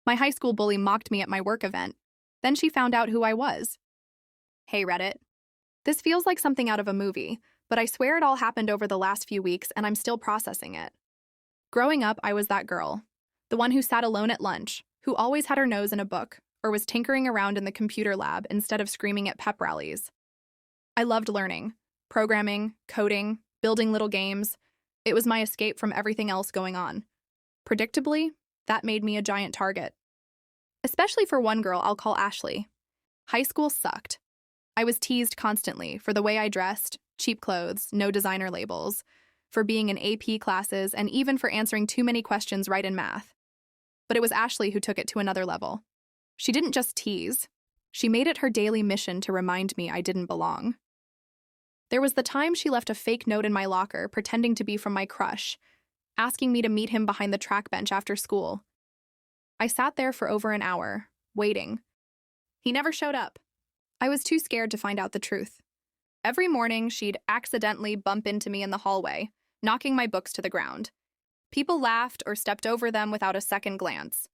My high school bully mocked me at my work event. Then she found out who I was. Hey, Reddit. This feels like something out of a movie, but I swear it all happened over the last few weeks and I'm still processing it. Growing up, I was that girl. The one who sat alone at lunch, who always had her nose in a book, or was tinkering around in the computer lab instead of screaming at pep rallies. I loved learning, programming, coding, building little games. It was my escape from everything else going on. Predictably, that made me a giant target. Especially for one girl I'll call Ashley. High school sucked. I was teased constantly for the way I dressed, cheap clothes, no designer labels, for being in AP classes, and even for answering too many questions right in math. But it was Ashley who took it to another level. She didn't just tease. She made it her daily mission to remind me I didn't belong. There was the time she left a fake note in my locker pretending to be from my crush, asking me to meet him behind the track bench after school. I sat there for over an hour, waiting. He never showed up. I was too scared to find out the truth. Every morning, she'd accidentally bump into me in the hallway, knocking my books to the ground. People laughed or stepped over them without a second glance.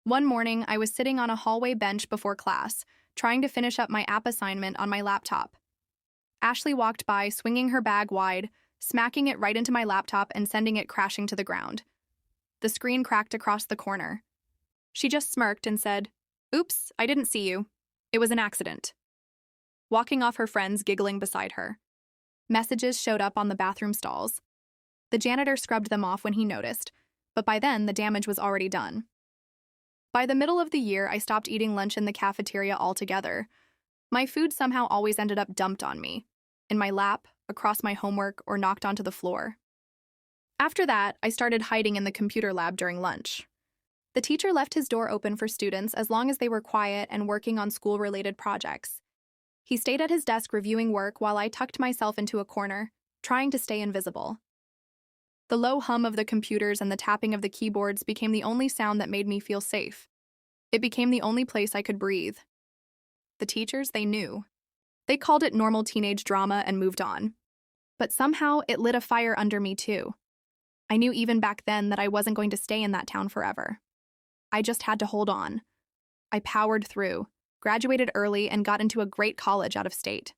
One morning, I was sitting on a hallway bench before class, trying to finish up my app assignment on my laptop. Ashley walked by, swinging her bag wide, smacking it right into my laptop and sending it crashing to the ground. The screen cracked across the corner. She just smirked and said, "Oops, I didn't see you. It was an accident." Walking off, her friends giggling beside her. Messages showed up on the bathroom stalls. The janitor scrubbed them off when he noticed, but by then the damage was already done. By the middle of the year, I stopped eating lunch in the cafeteria altogether. My food somehow always ended up dumped on me, in my lap, across my homework, or knocked onto the floor. After that, I started hiding in the computer lab during lunch. The teacher left his door open for students as long as they were quiet and working on school-related projects. He stayed at his desk reviewing work while I tucked myself into a corner, trying to stay invisible. The low hum of the computers and the tapping of the keyboards became the only sound that made me feel safe. It became the only place I could breathe. The teachers, they knew. They called it normal teenage drama and moved on. But somehow it lit a fire under me too. I knew even back then that I wasn't going to stay in that town forever. I just had to hold on. I powered through, graduated early, and got into a great college out of state.